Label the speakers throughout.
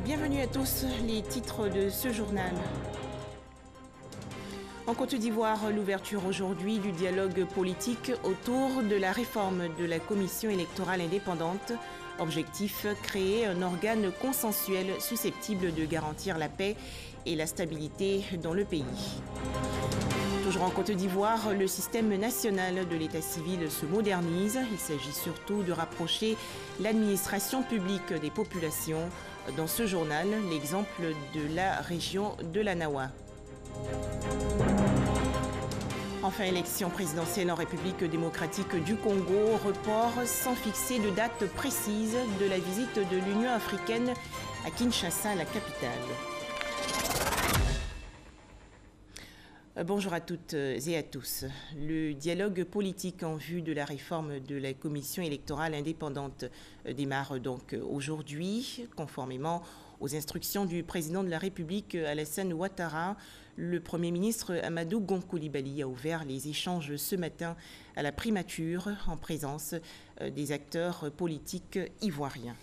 Speaker 1: Bienvenue à tous, les titres de ce journal. En Côte d'Ivoire, l'ouverture aujourd'hui du dialogue politique autour de la réforme de la commission électorale indépendante. Objectif, créer un organe consensuel susceptible de garantir la paix et la stabilité dans le pays. Toujours en Côte d'Ivoire, le système national de l'état civil se modernise. Il s'agit surtout de rapprocher l'administration publique des populations. Dans ce journal, l'exemple de la région de la Nawa. Enfin, élection présidentielle en République démocratique du Congo, report sans fixer de date précise de la visite de l'Union africaine à Kinshasa, la capitale. Bonjour à toutes et à tous. Le dialogue politique en vue de la réforme de la commission électorale indépendante démarre donc aujourd'hui, conformément aux instructions du président de la République Alassane Ouattara. Le Premier ministre Amadou Gon Coulibaly a ouvert les échanges ce matin à la primature en présence des acteurs politiques ivoiriens.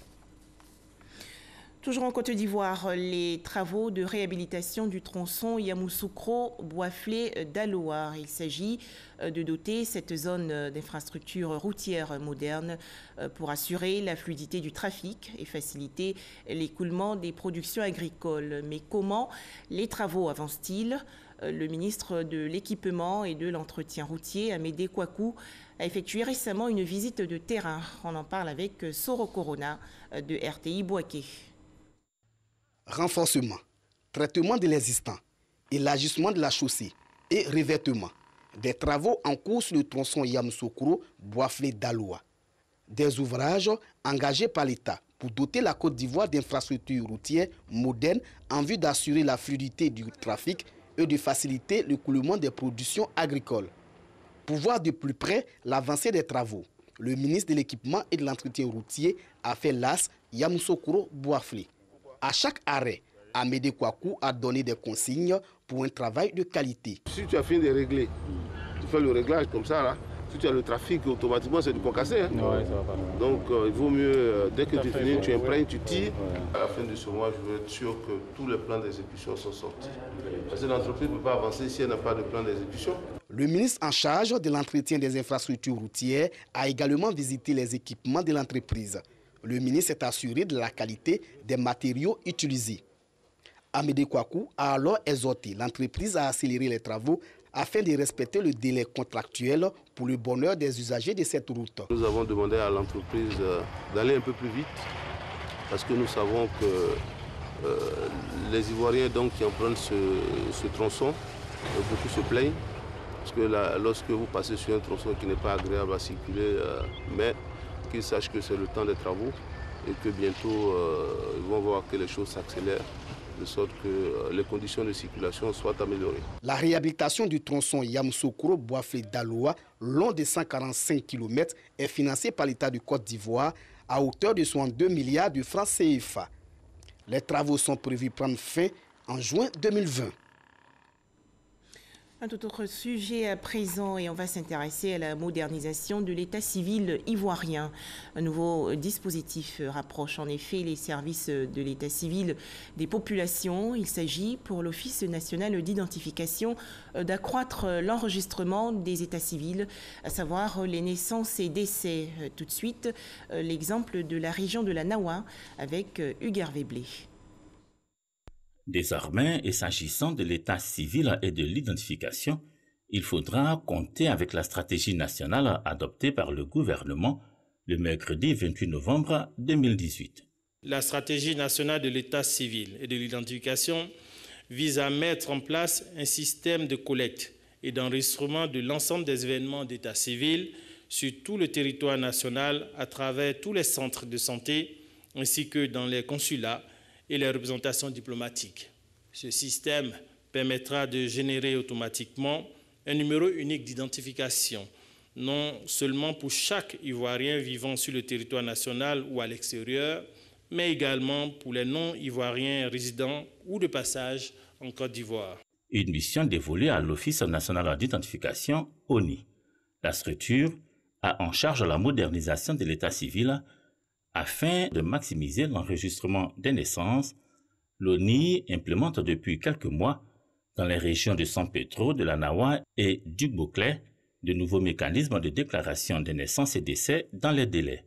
Speaker 1: Toujours en Côte d'Ivoire, les travaux de réhabilitation du tronçon Yamoussoukro-Boisflé d'Aloa. Il s'agit de doter cette zone d'infrastructures routières modernes pour assurer la fluidité du trafic et faciliter l'écoulement des productions agricoles. Mais comment les travaux avancent-ils? Le ministre de l'Équipement et de l'Entretien routier, Amédée Kouakou, a effectué récemment une visite de terrain. On en parle avec Soro Corona de RTI Bouaké.
Speaker 2: Renforcement, traitement de l'existant, élargissement de la chaussée et revêtement. Des travaux en cours sur le tronçon Yamoussoukro-Boisflé d'Aloa. Des ouvrages engagés par l'État pour doter la Côte d'Ivoire d'infrastructures routières modernes en vue d'assurer la fluidité du trafic et de faciliter l'écoulement des productions agricoles. Pour voir de plus près l'avancée des travaux, le ministre de l'Équipement et de l'Entretien routier a fait l'as Yamoussoukro-Boisflé. À chaque arrêt, Amédée Kouakou a donné des consignes pour un travail de qualité.
Speaker 3: Si tu as fini de régler, tu fais le réglage comme ça, là. Si tu as le trafic, automatiquement, c'est du concassé. Hein?
Speaker 4: Ouais, ça va pas.
Speaker 3: Donc, il vaut mieux, dès que tu finis, tu imprègnes, tu tires. À la fin de ce mois, je veux être sûr que tous les plans d'exécution sont sortis. Parce que l'entreprise ne peut pas avancer si elle n'a pas de plan d'exécution.
Speaker 2: Le ministre en charge de l'entretien des infrastructures routières a également visité les équipements de l'entreprise. Le ministre s'est assuré de la qualité des matériaux utilisés. Amédée Kouakou a alors exhorté l'entreprise à accélérer les travaux afin de respecter le délai contractuel pour le bonheur des usagers de cette route.
Speaker 3: Nous avons demandé à l'entreprise d'aller un peu plus vite parce que nous savons que les Ivoiriens donc, qui empruntent ce tronçon, beaucoup se plaignent parce que lorsque vous passez sur un tronçon qui n'est pas agréable à circuler, mais qu'ils sachent que c'est le temps des travaux et que bientôt ils vont voir que les choses s'accélèrent de sorte que les conditions de circulation soient améliorées.
Speaker 2: La réhabilitation du tronçon Yamoussoukro-Boisflé d'Aloa, long de 145 km, est financée par l'État de Côte d'Ivoire à hauteur de 62 milliards de francs CFA. Les travaux sont prévus prendre fin en juin 2020.
Speaker 1: Un tout autre sujet à présent et on va s'intéresser à la modernisation de l'état civil ivoirien. Un nouveau dispositif rapproche en effet les services de l'état civil des populations. Il s'agit pour l'Office national d'identification d'accroître l'enregistrement des états civils, à savoir les naissances et décès. Tout de suite, l'exemple de la région de la Nawa avec Hugues Hervé Blé.
Speaker 5: Désormais, et s'agissant de l'état civil et de l'identification, il faudra compter avec la stratégie nationale adoptée par le gouvernement le mercredi 28 novembre 2018.
Speaker 6: La stratégie nationale de l'état civil et de l'identification vise à mettre en place un système de collecte et d'enregistrement de l'ensemble des événements d'état civil sur tout le territoire national à travers tous les centres de santé ainsi que dans les consulats et les représentations diplomatiques. Ce système permettra de générer automatiquement un numéro unique d'identification, non seulement pour chaque Ivoirien vivant sur le territoire national ou à l'extérieur, mais également pour les non-Ivoiriens résidents ou de passage en Côte d'Ivoire.
Speaker 5: Une mission dévolue à l'Office national d'identification, ONI. La structure a en charge la modernisation de l'état civil afin de maximiser l'enregistrement des naissances, L'ONI implémente depuis quelques mois, dans les régions de San Pedro, de la Nawa et du Boclé, de nouveaux mécanismes de déclaration des naissances et décès dans les délais.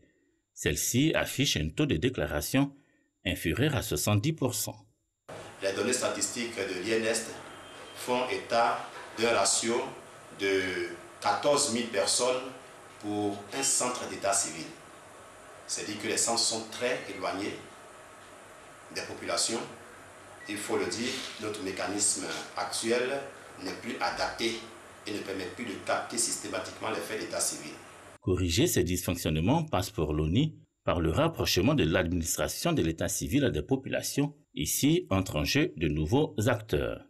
Speaker 5: Celle-ci affiche un taux de déclaration inférieur à 70%.
Speaker 4: Les données statistiques de l'INEST font état d'un ratio de 14 000 personnes pour un centre d'état civil. C'est-à-dire que les centres sont très éloignés des populations. Il faut le dire, notre mécanisme actuel n'est plus adapté et ne permet plus de capter systématiquement les faits d'état civil.
Speaker 5: Corriger ces dysfonctionnements passe pour l'ONI par le rapprochement de l'administration de l'état civil des populations. Ici entre en jeu de nouveaux acteurs.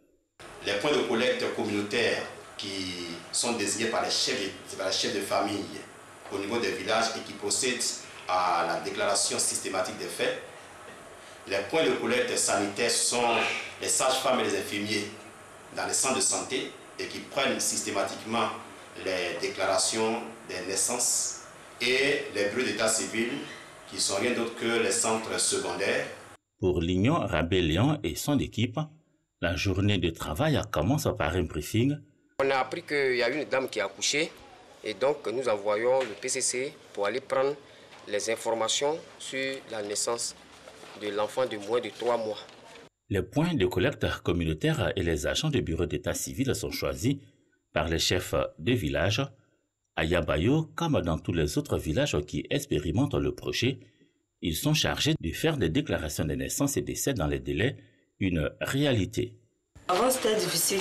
Speaker 4: Les points de collecte communautaires qui sont désignés par les chefs de famille au niveau des villages et qui procèdent à la déclaration systématique des faits. Les points de collecte sanitaires sont les sages-femmes et les infirmiers dans les centres de santé et qui prennent systématiquement les déclarations des naissances, et les bureaux d'état civil qui sont rien d'autre que les centres secondaires.
Speaker 5: Pour l'Union Rabellion et son équipe, la journée de travail commence par un briefing.
Speaker 7: On a appris qu'il y a une dame qui a accouché et donc nous envoyons le PCC pour aller prendre les informations sur la naissance de l'enfant de moins de 3 mois.
Speaker 5: Les points de collecte communautaires et les agents du bureau d'état civil sont choisis par les chefs de village. À Yabayo, comme dans tous les autres villages qui expérimentent le projet, ils sont chargés de faire des déclarations de naissance et décès dans les délais une réalité.
Speaker 8: Avant c'était difficile.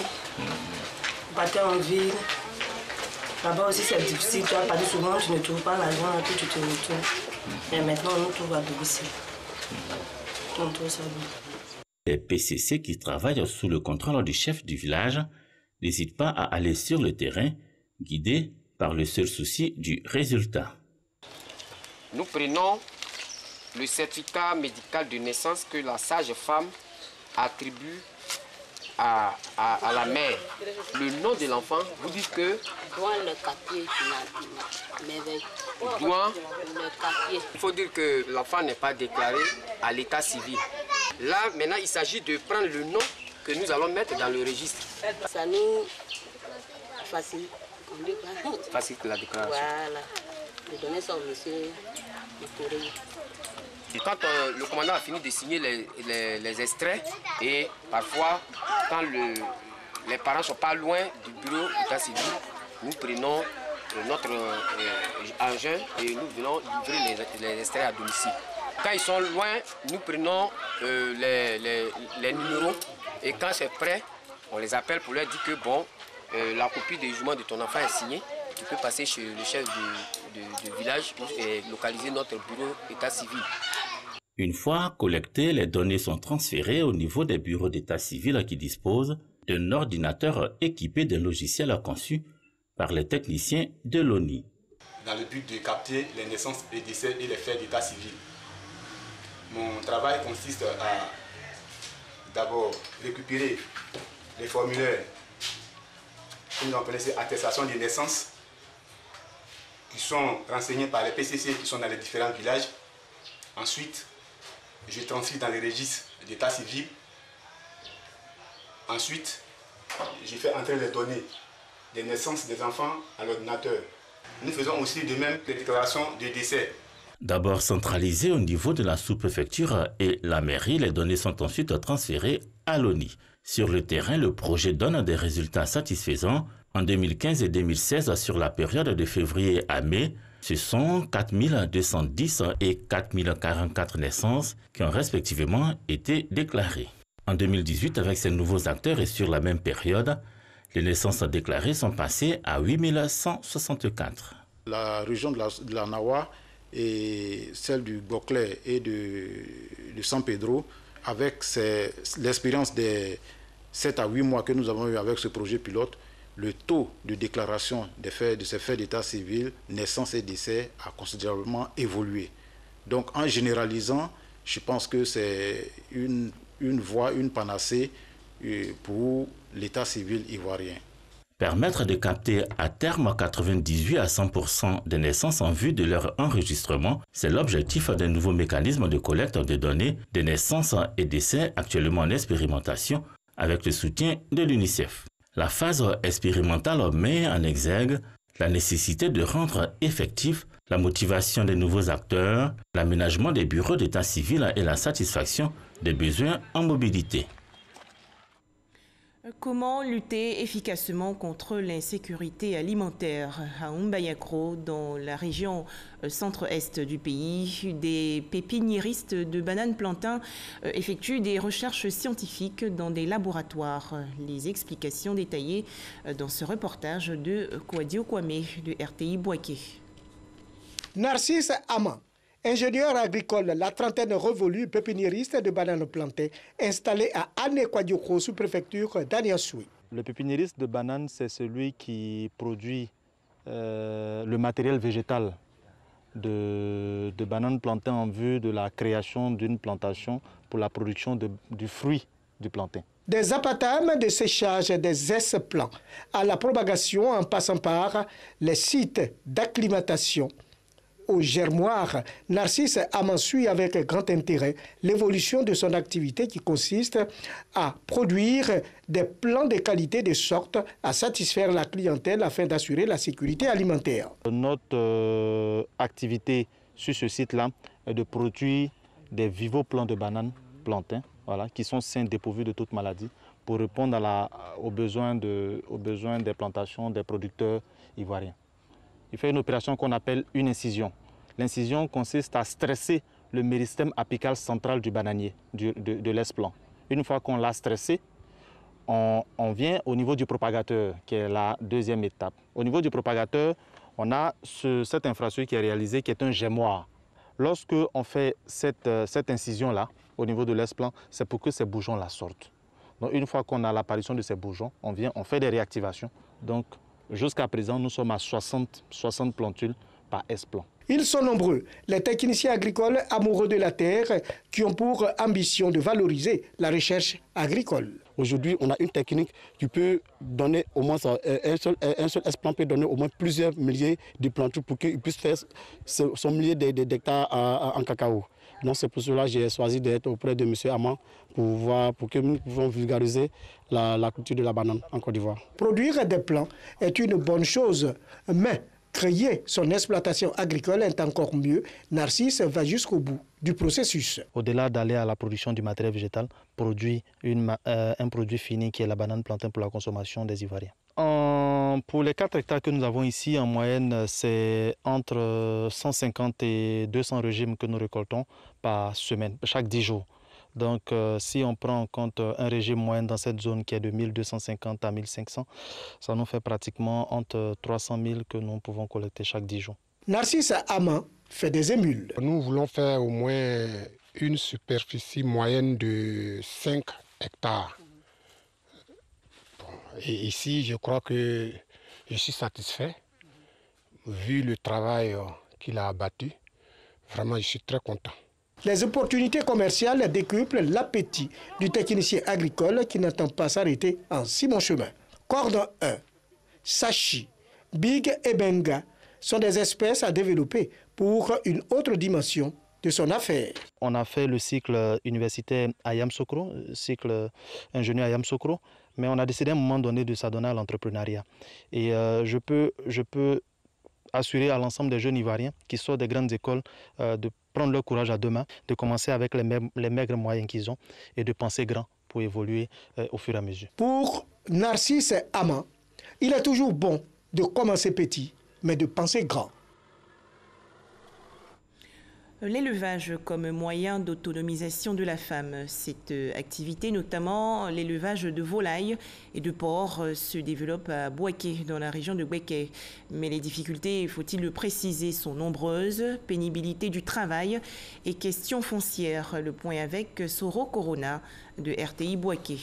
Speaker 8: On partait en ville. Là-bas aussi c'est difficile. Tu vas partir souvent, tu ne trouves pas l'argent, puis tu te retournes. Mais maintenant on trouve à domicile. On trouve ça bien.
Speaker 5: Les PCC qui travaillent sous le contrôle du chef du village n'hésitent pas à aller sur le terrain, guidés par le seul souci du résultat.
Speaker 7: Nous prenons le certificat médical de naissance que la sage-femme attribue à la mère. Le nom de l'enfant, vous dites que... Il faut dire que l'enfant n'est pas déclaré à l'état civil. Là, maintenant, il s'agit de prendre le nom que nous allons mettre dans le registre.
Speaker 8: Ça nous facilite.
Speaker 7: Facilite la déclaration.
Speaker 8: Voilà. De donner ça au monsieur.
Speaker 7: Quand le commandant a fini de signer les extraits, et parfois, quand les parents ne sont pas loin du bureau d'état civil, nous prenons notre engin et nous venons livrer les extraits à domicile. Quand ils sont loin, nous prenons les numéros et quand c'est prêt, on les appelle pour leur dire que bon, la copie de jugement de ton enfant est signée. Tu peux passer chez le chef du village et localiser notre bureau d'état civil.
Speaker 5: Une fois collectées, les données sont transférées au niveau des bureaux d'état civil qui disposent d'un ordinateur équipé d'un logiciel conçu par les techniciens de l'ONI.
Speaker 9: Dans le but de capter les naissances, les décès et les faits d'état civil. Mon travail consiste à d'abord récupérer les formulaires que nous appelons attestations de naissance qui sont renseignés par les PCC qui sont dans les différents villages. Ensuite, je transfère dans les registres d'état civil. Ensuite, je fais entrer les données des naissances des enfants à l'ordinateur. Nous faisons aussi de même les déclarations de décès.
Speaker 5: D'abord centralisées au niveau de la sous-préfecture et la mairie, les données sont ensuite transférées à l'ONI. Sur le terrain, le projet donne des résultats satisfaisants. En 2015 et 2016, sur la période de février à mai, ce sont 4210 et 4044 naissances qui ont respectivement été déclarées. En 2018, avec ces nouveaux acteurs et sur la même période, les naissances déclarées sont passées à 8164.
Speaker 10: La région de la Nawa et celle du Boclé et de San Pedro, avec l'expérience des 7 à 8 mois que nous avons eu avec ce projet pilote, le taux de déclaration de ces faits d'état civil, naissance et décès a considérablement évolué. Donc en généralisant, je pense que c'est une voie, une panacée pour l'état civil ivoirien.
Speaker 5: Permettre de capter à terme 98 à 100% des naissances en vue de leur enregistrement, c'est l'objectif d'un nouveau mécanisme de collecte de données des naissances et décès actuellement en expérimentation avec le soutien de l'UNICEF. La phase expérimentale met en exergue la nécessité de rendre effectif la motivation des nouveaux acteurs, l'aménagement des bureaux d'état civil et la satisfaction des besoins en mobilité.
Speaker 1: Comment lutter efficacement contre l'insécurité alimentaire à Umbayakro, dans la région centre-est du pays? Des pépiniéristes de bananes plantains effectuent des recherches scientifiques dans des laboratoires. Les explications détaillées dans ce reportage de Kouadio Kwame de RTI Bouaké.
Speaker 11: Narcisse Ama, ingénieur agricole, la trentaine révolue, pépiniériste de bananes plantées, installé à Ané-Kwadioko, sous-préfecture d'Aniassoui.
Speaker 12: Le pépiniériste de bananes, c'est celui qui produit le matériel végétal de bananes plantées en vue de la création d'une plantation pour la production du fruit du plantain.
Speaker 11: Des apatames de séchage des S-plants à la propagation en passant par les sites d'acclimatation. Au germoir, Narcisse Ama suit avec grand intérêt l'évolution de son activité qui consiste à produire des plants de qualité de sorte à satisfaire la clientèle afin d'assurer la sécurité alimentaire.
Speaker 12: Notre activité sur ce site-là est de produire des vivoplants de bananes plantains, voilà, qui sont sains, dépourvus de toute maladie, pour répondre aux besoins des plantations des producteurs ivoiriens. Il fait une opération qu'on appelle une incision. L'incision consiste à stresser le méristème apical central du bananier, de l'S-plant. Une fois qu'on l'a stressé, on vient au niveau du propagateur, qui est la deuxième étape. Au niveau du propagateur, on a cette infrastructure qui est réalisée, qui est un germoir. Lorsque on fait cette incision-là, au niveau de l'S-plant, c'est pour que ces bourgeons-là sortent. Donc une fois qu'on a l'apparition de ces bourgeons, on fait des réactivations. Donc jusqu'à présent, nous sommes à 60 plantules par S-plant.
Speaker 11: Ils sont nombreux, les techniciens agricoles amoureux de la terre qui ont pour ambition de valoriser la recherche agricole.
Speaker 13: Aujourd'hui, on a une technique qui peut donner au moins un seul S-plant peut donner au moins plusieurs milliers de plantules pour qu'il puisse faire son millier d'hectares en cacao. Donc c'est pour cela que j'ai choisi d'être auprès de M. Ama pour que nous puissions vulgariser la culture de la banane en Côte d'Ivoire.
Speaker 11: Produire des plants est une bonne chose, mais créer son exploitation agricole est encore mieux. Narcisse va jusqu'au bout du processus.
Speaker 12: Au-delà d'aller à la production du matériel végétal, produit un produit fini qui est la banane plantain pour la consommation des Ivoiriens. Pour les 4 hectares que nous avons ici, en moyenne, c'est entre 150 et 200 régimes que nous récoltons par semaine, chaque 10 jours. Donc, si on prend en compte un régime moyen dans cette zone qui est de 1250 à 1500, ça nous fait pratiquement entre 300 000 que nous pouvons collecter chaque 10 jours.
Speaker 11: Narcisse Ama fait des émules.
Speaker 14: Nous voulons faire au moins une superficie moyenne de 5 hectares. Et ici, je crois que je suis satisfait, vu le travail qu'il a abattu. Vraiment, je suis très content.
Speaker 11: Les opportunités commerciales décuplent l'appétit du technicien agricole qui n'entend pas s'arrêter en si bon chemin. Cordon 1, Sachi, Big et Benga sont des espèces à développer pour une autre dimension de son affaire.
Speaker 12: On a fait le cycle universitaire à Yamoussoukro, cycle ingénieur à Yamoussoukro, mais on a décidé à un moment donné de s'adonner à l'entrepreneuriat. Et je peux assurer à l'ensemble des jeunes Ivoiriens qui sortent des grandes écoles de prendre leur courage à deux mains, de commencer avec les maigres moyens qu'ils ont et de penser grand pour évoluer au fur et à mesure.
Speaker 11: Pour Narcisse Ama, il est toujours bon de commencer petit, mais de penser grand.
Speaker 1: L'élevage comme moyen d'autonomisation de la femme. Cette activité, notamment l'élevage de volailles et de porcs, se développe à Bouaké, dans la région de Bouaké. Mais les difficultés, faut-il le préciser, sont nombreuses. Pénibilité du travail et questions foncières. Le point avec Soro Corona de RTI Bouaké.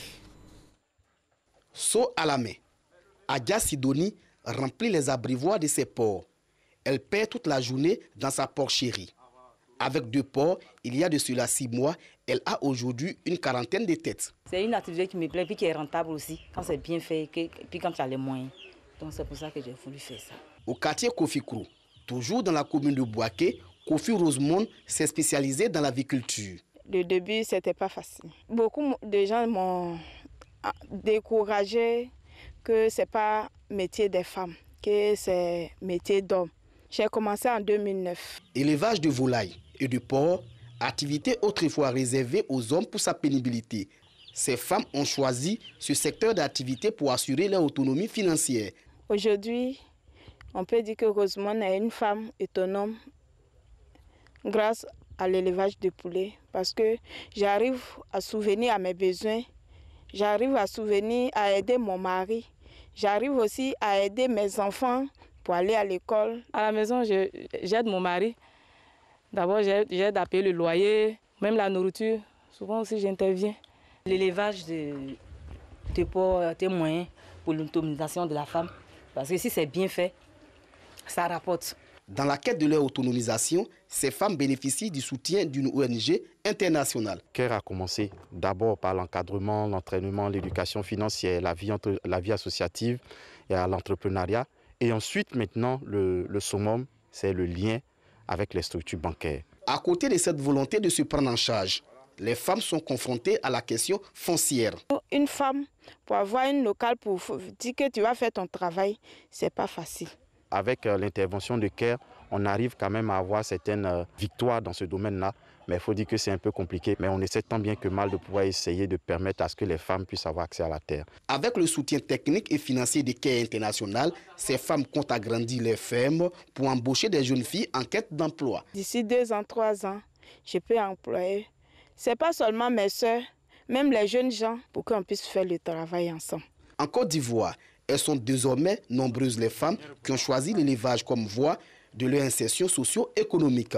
Speaker 2: So à la main, Adja Sidoni remplit les abreuvoirs de ses porcs. Elle perd toute la journée dans sa porcherie. Avec 2 porcs, il y a de cela 6 mois, elle a aujourd'hui une quarantaine de têtes.
Speaker 8: C'est une activité qui me plaît et qui est rentable aussi, quand c'est bien fait et puis quand tu as les moyens.
Speaker 15: Donc c'est pour ça que j'ai voulu faire ça.
Speaker 2: Au quartier Kofi-Krou, toujours dans la commune de Bouaké, Kofi Rosemonde s'est spécialisé dans l'aviculture.
Speaker 16: Le début, c'était pas facile. Beaucoup de gens m'ont découragé que c'est pas métier des femmes, que c'est métier d'hommes. J'ai commencé en 2009.
Speaker 2: Élevage de volailles et de porcs, activité autrefois réservée aux hommes pour sa pénibilité. Ces femmes ont choisi ce secteur d'activité pour assurer leur autonomie financière.
Speaker 16: Aujourd'hui, on peut dire que Rosemonde est une femme autonome grâce à l'élevage de poulets parce que j'arrive à subvenir à mes besoins, j'arrive à aider mon mari, j'arrive aussi à aider mes enfants pour aller à l'école.
Speaker 17: À la maison, j'aide mon mari. D'abord, j'aide à payer le loyer, même la nourriture. Souvent aussi, j'interviens.
Speaker 15: L'élevage de porcs est un moyen pour l'autonomisation de la femme. Parce que si c'est bien fait, ça rapporte.
Speaker 2: Dans la quête de leur autonomisation, ces femmes bénéficient du soutien d'une ONG internationale.
Speaker 12: CARE a commencé d'abord par l'encadrement, l'entraînement, l'éducation financière, la vie associative et l'entrepreneuriat. Et ensuite, maintenant, le summum, c'est le lien avec les structures bancaires.
Speaker 2: À côté de cette volonté de se prendre en charge, les femmes sont confrontées à la question foncière.
Speaker 16: Une femme, pour avoir une locale, pour dire que tu vas faire ton travail, c'est pas facile.
Speaker 12: Avec l'intervention de CARE, on arrive quand même à avoir certaines victoires dans ce domaine-là. Mais il faut dire que c'est un peu compliqué. Mais on essaie tant bien que mal de pouvoir essayer de permettre à ce que les femmes puissent avoir accès à la terre.
Speaker 2: Avec le soutien technique et financier de CARE International, ces femmes comptent agrandir les fermes pour embaucher des jeunes filles en quête d'emploi.
Speaker 16: D'ici 2 ans, 3 ans, je peux employer. Ce n'est pas seulement mes soeurs, même les jeunes gens, pour qu'on puisse faire le travail ensemble.
Speaker 2: En Côte d'Ivoire, elles sont désormais nombreuses les femmes qui ont choisi l'élevage comme voie de leur insertion socio-économique.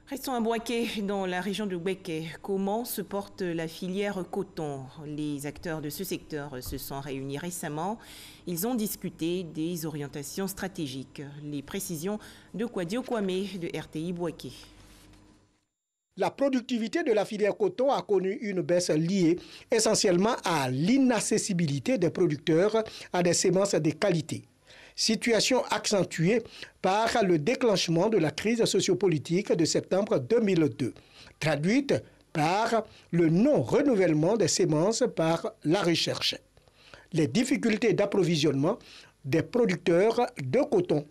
Speaker 1: Restons à Bouaké, dans la région de Bouaké. Comment se porte la filière coton? Les acteurs de ce secteur se sont réunis récemment. Ils ont discuté des orientations stratégiques. Les précisions de Kwadio Kwame de RTI Bouaké.
Speaker 11: La productivité de la filière coton a connu une baisse liée essentiellement à l'inaccessibilité des producteurs à des semences de qualité. Situation accentuée par le déclenchement de la crise sociopolitique de septembre 2002, traduite par le non-renouvellement des semences par la recherche. Les difficultés d'approvisionnement des producteurs de coton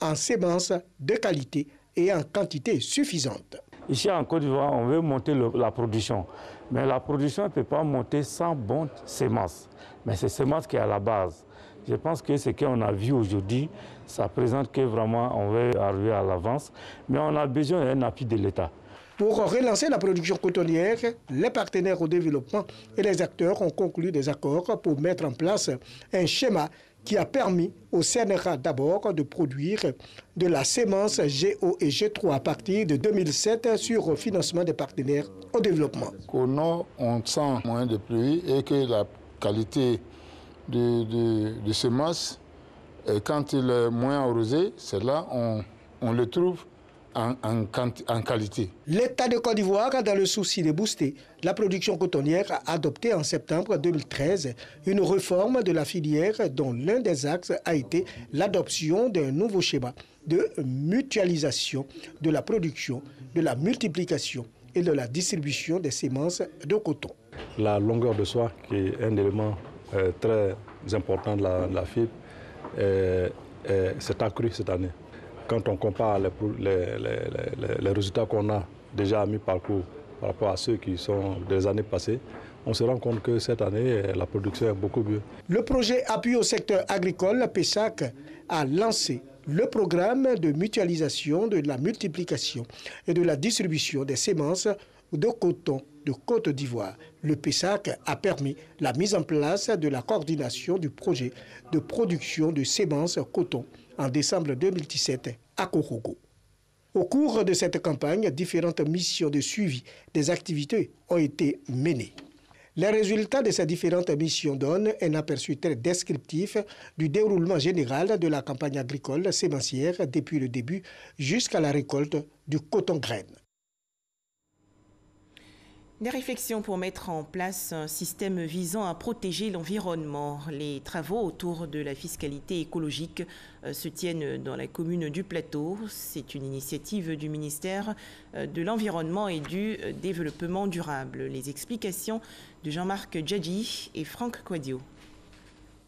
Speaker 11: en semences de qualité et en quantité suffisante.
Speaker 18: Ici en Côte d'Ivoire, on veut monter la production. Mais la production ne peut pas monter sans bonnes semences. Mais c'est semences qui est à la base. Je pense que ce qu'on a vu aujourd'hui, ça présente que vraiment on veut arriver à l'avance. Mais on a besoin d'un appui de l'État.
Speaker 11: Pour relancer la production cotonnière, les partenaires au développement et les acteurs ont conclu des accords pour mettre en place un schéma qui a permis au CNRA d'abord de produire de la sémence GO et G3 à partir de 2007 sur financement des partenaires au développement.
Speaker 10: Au nord, on sent moins de pluie et que la qualité de semences, quand il est moins arrosé, c'est là on le trouve en qualité.
Speaker 11: L'État de Côte d'Ivoire, dans le souci de booster la production cotonnière, a adopté en septembre 2013 une réforme de la filière dont l'un des axes a été l'adoption d'un nouveau schéma de mutualisation de la production, de la multiplication et de la distribution des semences de coton.
Speaker 19: La longueur de soie, qui est un élément très important de la fibre, s'est accrue cette année. Quand on compare les résultats qu'on a déjà à mi-parcours par rapport à ceux qui sont des années passées, on se rend compte que cette année, la production est beaucoup mieux.
Speaker 11: Le projet Appui au secteur agricole, PESAC, a lancé le programme de mutualisation, de la multiplication et de la distribution des semences de coton de Côte d'Ivoire. Le PESAC a permis la mise en place de la coordination du projet de production de semences coton en décembre 2017 à Korogo. Au cours de cette campagne, différentes missions de suivi des activités ont été menées. Les résultats de ces différentes missions donnent un aperçu très descriptif du déroulement général de la campagne agricole sémencière depuis le début jusqu'à la récolte du coton-graine.
Speaker 1: Des réflexions pour mettre en place un système visant à protéger l'environnement. Les travaux autour de la fiscalité écologique se tiennent dans la commune du Plateau. C'est une initiative du ministère de l'Environnement et du Développement durable. Les explications de Jean-Marc Djadji et Franck Quadio.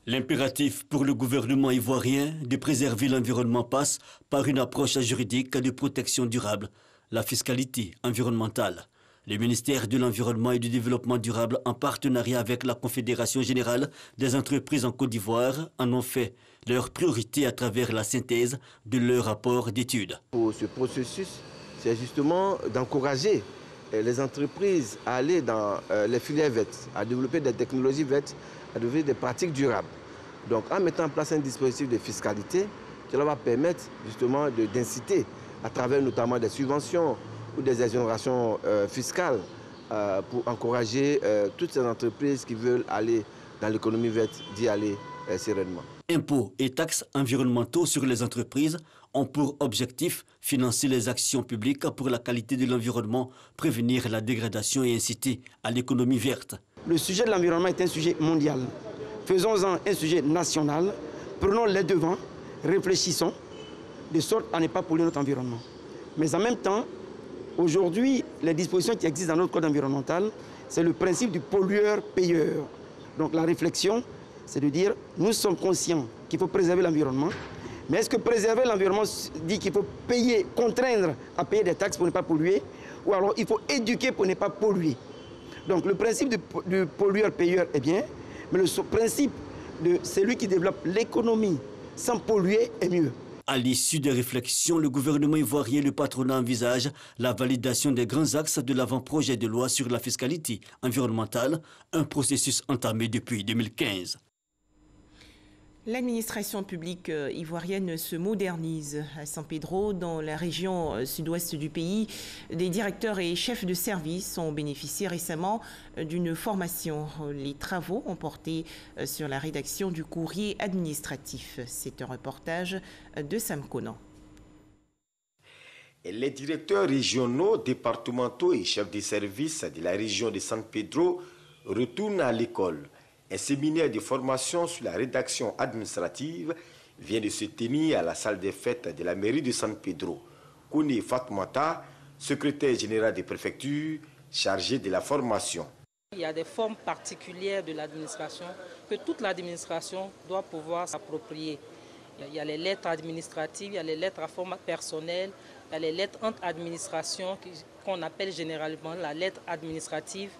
Speaker 20: L'impératif pour le gouvernement ivoirien de préserver l'environnement passe par une approche juridique de protection durable, la fiscalité environnementale. Le ministère de l'Environnement et du Développement durable, en partenariat avec la Confédération générale des entreprises en Côte d'Ivoire, en ont fait leur priorité à travers la synthèse de leur rapport d'étude.
Speaker 21: Pour ce processus, c'est justement d'encourager les entreprises à aller dans les filières vertes, à développer des technologies vertes, à développer des pratiques durables. Donc en mettant en place un dispositif de fiscalité, cela va permettre justement d'inciter à travers notamment des subventions ou des exonérations fiscales pour encourager toutes ces entreprises qui veulent aller dans l'économie verte d'y aller sereinement.
Speaker 20: Impôts et taxes environnementaux sur les entreprises ont pour objectif financer les actions publiques pour la qualité de l'environnement, prévenir la dégradation et inciter à l'économie verte.
Speaker 22: Le sujet de l'environnement est un sujet mondial. Faisons-en un sujet national, prenons les devants, réfléchissons, de sorte à ne pas polluer notre environnement. Mais en même temps, aujourd'hui, les dispositions qui existent dans notre code environnemental, c'est le principe du pollueur-payeur. Donc la réflexion, c'est de dire, nous sommes conscients qu'il faut préserver l'environnement, mais est-ce que préserver l'environnement dit qu'il faut payer, contraindre à payer des taxes pour ne pas polluer, ou alors il faut éduquer pour ne pas polluer? Donc le principe du pollueur-payeur est bien, mais le principe de celui qui développe l'économie sans polluer est mieux.
Speaker 20: À l'issue des réflexions, le gouvernement ivoirien et le patronat envisagent la validation des grands axes de l'avant-projet de loi sur la fiscalité environnementale, un processus entamé depuis 2015.
Speaker 1: L'administration publique ivoirienne se modernise. À San Pedro, dans la région sud-ouest du pays, des directeurs et chefs de service ont bénéficié récemment d'une formation. Les travaux ont porté sur la rédaction du courrier administratif. C'est un reportage de Sam Conan.
Speaker 23: Les directeurs régionaux, départementaux et chefs de service de la région de San Pedro retournent à l'école. Un séminaire de formation sur la rédaction administrative vient de se tenir à la salle des fêtes de la mairie de San Pedro. Kouni Fatmata, secrétaire général des préfectures, chargé de la formation.
Speaker 24: Il y a des formes particulières de l'administration que toute l'administration doit pouvoir s'approprier. Il y a les lettres administratives, il y a les lettres à format personnel, il y a les lettres entre administrations qu'on appelle généralement la lettre administrative.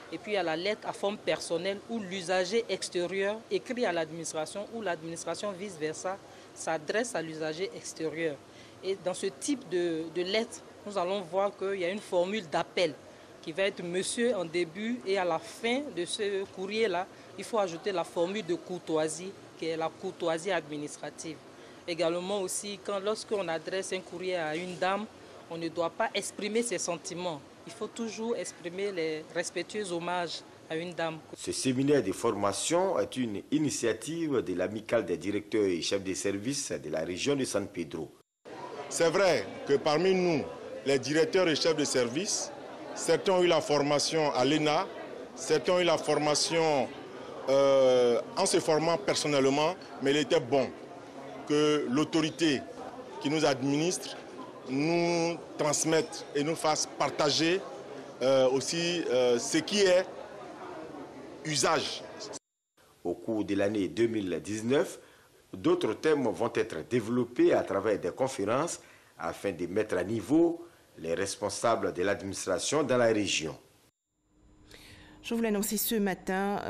Speaker 24: Et puis il y a la lettre à forme personnelle où l'usager extérieur écrit à l'administration ou l'administration vice-versa s'adresse à l'usager extérieur. Et dans ce type de lettre, nous allons voir qu'il y a une formule d'appel qui va être monsieur en début et à la fin de ce courrier-là, il faut ajouter la formule de courtoisie qui est la courtoisie administrative. Également aussi, lorsqu'on adresse un courrier à une dame, on ne doit pas exprimer ses sentiments. Il faut toujours exprimer les respectueux hommages à une dame.
Speaker 23: Ce séminaire de formation est une initiative de l'amicale des directeurs et chefs de service de la région de San Pedro.
Speaker 25: C'est vrai que parmi nous, les directeurs et chefs de service, certains ont eu la formation à l'ENA, certains ont eu la formation en se formant personnellement, mais il était bon que l'autorité qui nous administre nous transmettent et nous fassent partager aussi ce qui est usage.
Speaker 23: Au cours de l'année 2019, d'autres thèmes vont être développés à travers des conférences afin de mettre à niveau les responsables de l'administration dans la région.
Speaker 1: Je vous l'annonçais ce matin,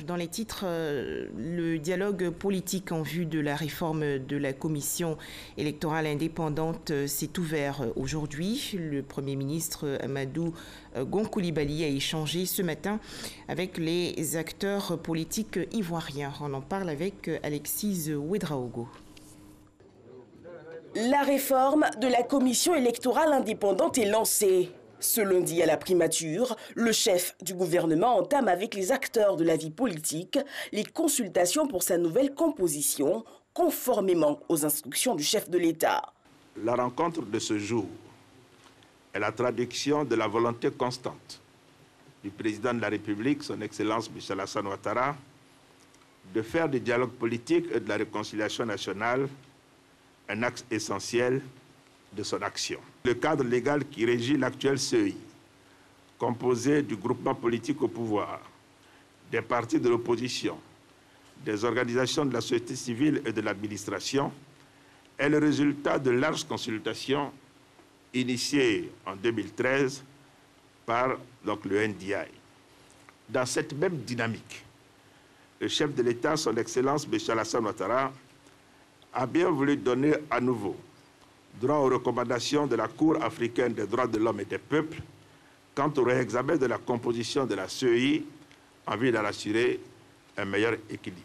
Speaker 1: dans les titres, le dialogue politique en vue de la réforme de la commission électorale indépendante s'est ouvert aujourd'hui. Le Premier ministre Amadou Gon Coulibaly a échangé ce matin avec les acteurs politiques ivoiriens. On en parle avec Alexis Ouedraogo.
Speaker 26: La réforme de la commission électorale indépendante est lancée. Ce lundi à la primature, le chef du gouvernement entame avec les acteurs de la vie politique les consultations pour sa nouvelle composition, conformément aux instructions du chef de l'État.
Speaker 27: La rencontre de ce jour est la traduction de la volonté constante
Speaker 3: du président de la République, son Excellence Michel Alassane Ouattara, de faire du dialogue politique et de la réconciliation nationale un axe essentiel de son action. Le cadre légal qui régit l'actuel CEI, composé du groupement politique au pouvoir, des partis de l'opposition, des organisations de la société civile et de l'administration, est le résultat de larges consultations initiées en 2013 par le NDI. Dans cette même dynamique, le chef de l'État, son Excellence Michel Alassane Ouattara, a bien voulu donner à nouveau droit aux recommandations de la Cour africaine des droits de l'homme et des peuples quant au réexamen de la composition de la CEI en vue d'en assurer un meilleur équilibre.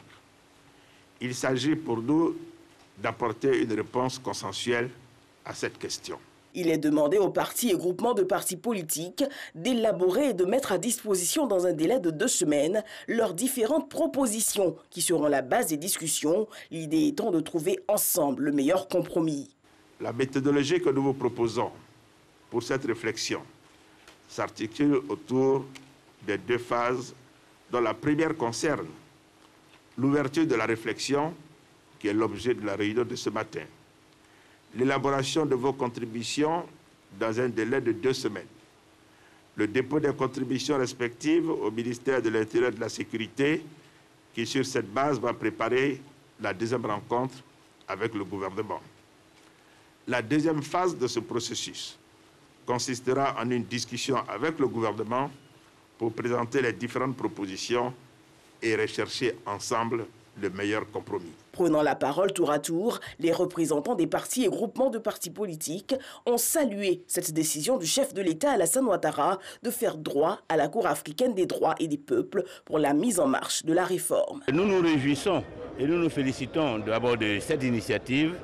Speaker 3: Il s'agit pour nous d'apporter une réponse consensuelle à cette question.
Speaker 26: Il est demandé aux partis et groupements de partis politiques d'élaborer et de mettre à disposition dans un délai de 2 semaines leurs différentes propositions qui seront la base des discussions, l'idée étant de trouver ensemble le meilleur compromis.
Speaker 3: La méthodologie que nous vous proposons pour cette réflexion s'articule autour des 2 phases dont la première concerne l'ouverture de la réflexion qui est l'objet de la réunion de ce matin. L'élaboration de vos contributions dans un délai de 2 semaines. Le dépôt des contributions respectives au ministère de l'Intérieur et de la Sécurité, qui sur cette base va préparer la deuxième rencontre avec le gouvernement. La deuxième phase de ce processus consistera en une discussion avec le gouvernement pour présenter les différentes propositions et rechercher ensemble le meilleur compromis.
Speaker 26: Prenant la parole tour à tour, les représentants des partis et groupements de partis politiques ont salué cette décision du chef de l'État Alassane Ouattara de faire droit à la Cour africaine des droits et des peuples pour la mise en marche de la réforme.
Speaker 4: Nous nous réjouissons et nous nous félicitons d'abord de cette initiative,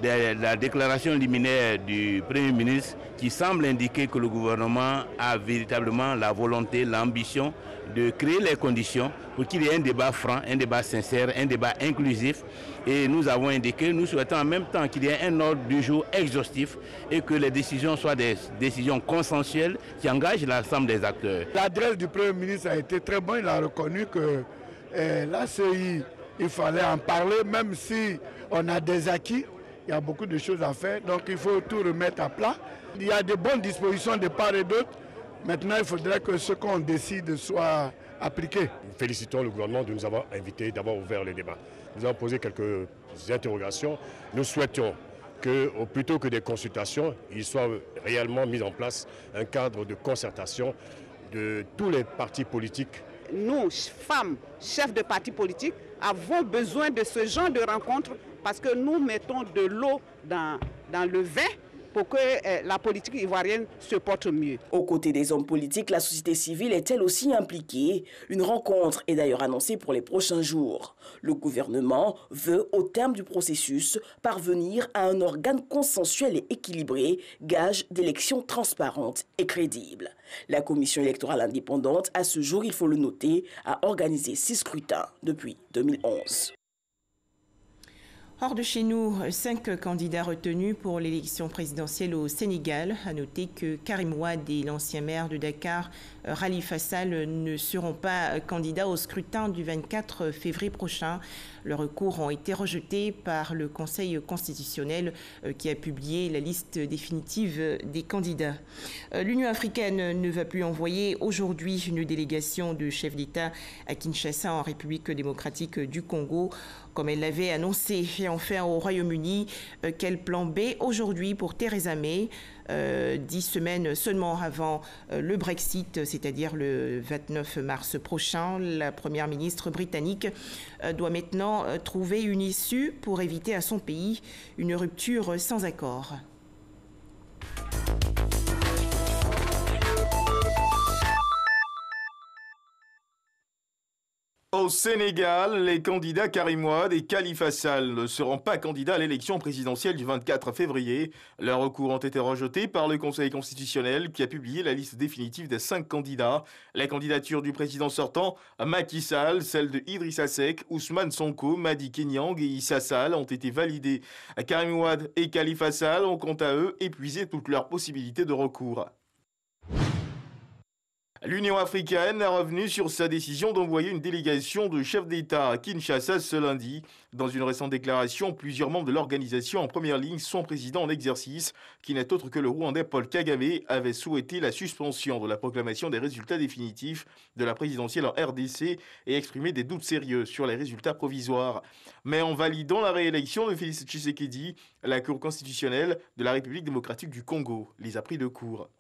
Speaker 4: de la déclaration liminaire du Premier ministre qui semble indiquer que le gouvernement a véritablement la volonté, l'ambition de créer les conditions pour qu'il y ait un débat franc, un débat sincère, un débat inclusif. Et nous avons indiqué, nous souhaitons en même temps qu'il y ait un ordre du jour exhaustif et que les décisions soient des décisions consensuelles qui engagent l'ensemble des acteurs.
Speaker 5: L'adresse du Premier ministre a été très bonne. Il a reconnu que la CEI, il fallait en parler, même si on a des acquis. Il y a beaucoup de choses à faire, donc il faut tout remettre à plat. Il y a de bonnes dispositions de part et d'autre. Maintenant, il faudrait que ce qu'on décide soit appliqué.
Speaker 6: Nous félicitons le gouvernement de nous avoir invités, d'avoir ouvert le débat. Nous avons posé quelques interrogations. Nous souhaitons que, plutôt que des consultations, il soit réellement mis en place un cadre de concertation de tous les partis politiques.
Speaker 7: Nous, femmes, chefs de partis politiques, avons besoin de ce genre de rencontres parce que nous mettons de l'eau dans le vin pour que la politique ivoirienne se porte mieux.
Speaker 26: Aux côtés des hommes politiques, la société civile est elle aussi impliquée. Une rencontre est d'ailleurs annoncée pour les prochains jours. Le gouvernement veut, au terme du processus, parvenir à un organe consensuel et équilibré, gage d'élections transparentes et crédibles. La commission électorale indépendante, à ce jour, il faut le noter, a organisé 6 scrutins depuis 2011.
Speaker 1: Hors de chez nous, 5 candidats retenus pour l'élection présidentielle au Sénégal. À noter que Karim Wade et l'ancien maire de Dakar, Khalifa Sall, ne seront pas candidats au scrutin du 24 février prochain. Leurs recours ont été rejetés par le Conseil constitutionnel qui a publié la liste définitive des candidats. L'Union africaine ne va plus envoyer aujourd'hui une délégation de chefs d'État à Kinshasa en République démocratique du Congo, comme elle l'avait annoncé. Et enfin, au Royaume-Uni, quel plan B aujourd'hui pour Theresa May, 10 semaines seulement avant le Brexit, c'est-à-dire le 29 mars prochain. La première ministre britannique doit maintenant trouver une issue pour éviter à son pays une rupture sans accord.
Speaker 9: Au Sénégal, les candidats Karim Wade et Khalifa Sall ne seront pas candidats à l'élection présidentielle du 24 février. Leurs recours ont été rejetés par le Conseil constitutionnel qui a publié la liste définitive des 5 candidats. Les candidatures du président sortant, Macky Sall, celles de Idrissa Seck, Ousmane Sonko, Madi Kenyang et Issa Sall ont été validées. Karim Wade et Khalifa Sall ont quant à eux épuisé toutes leurs possibilités de recours. L'Union africaine est revenue sur sa décision d'envoyer une délégation de chefs d'État à Kinshasa ce lundi. Dans une récente déclaration, plusieurs membres de l'organisation en première ligne, son président en exercice, qui n'est autre que le Rwandais Paul Kagame, avait souhaité la suspension de la proclamation des résultats définitifs de la présidentielle en RDC et exprimé des doutes sérieux sur les résultats provisoires. Mais en validant la réélection de Félix Tshisekedi, la Cour constitutionnelle de la République démocratique du Congo les a pris de court.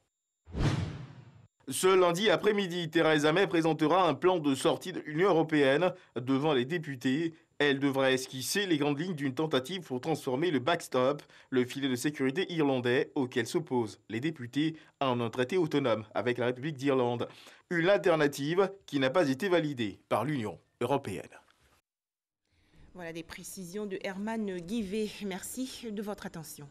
Speaker 9: Ce lundi après-midi, Theresa May présentera un plan de sortie de l'Union européenne devant les députés. Elle devra esquisser les grandes lignes d'une tentative pour transformer le backstop, le filet de sécurité irlandais auquel s'opposent les députés, en un traité autonome avec la République d'Irlande. Une alternative qui n'a pas été validée par l'Union européenne.
Speaker 1: Voilà des précisions de Herman Guivet. Merci de votre attention.